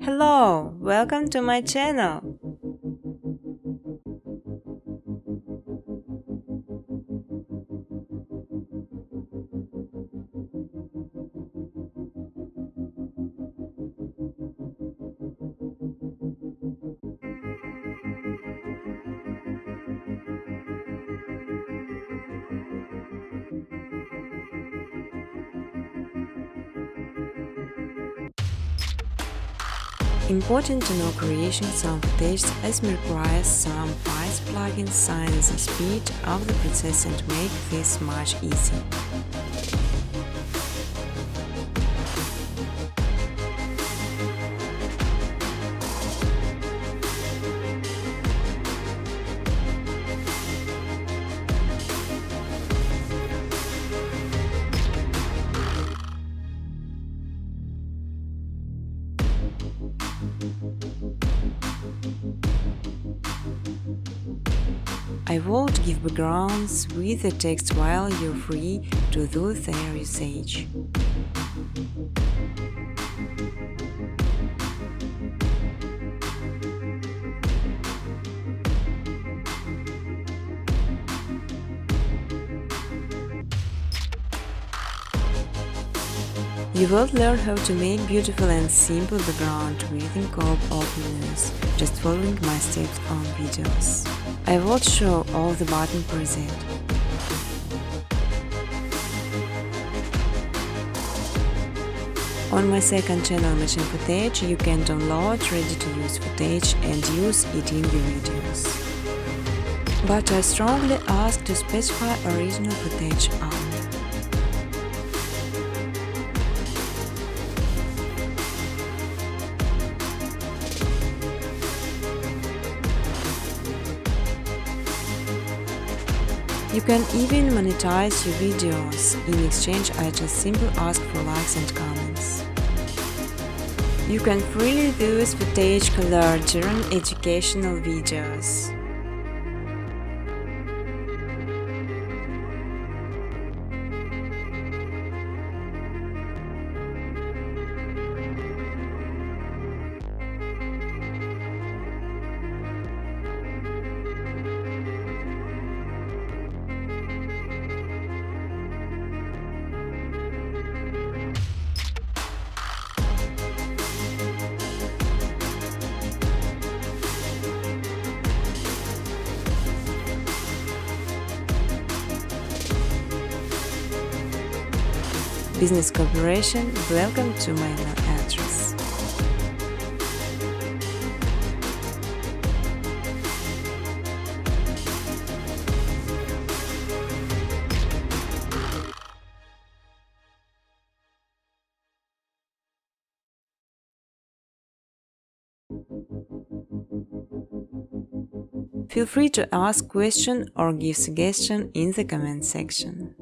Hello, welcome to my channel. Important to know creation some footage as requires some fast plugins sign the speed of the process and make this much easier. I won't give backgrounds with the text while you're free to do their usage. You will learn how to make beautiful and simple background with in-scope openers, just following my steps on videos. I will show all the button preset. On my second channel Machine Footage you can download ready-to-use footage and use it in your videos. But I strongly ask to specify original footage only. You can even monetize your videos. In exchange, I just simply ask for likes and comments. You can freely use footage color during educational videos. Business cooperation, welcome to my email address. Feel free to ask question or give suggestion in the comment section.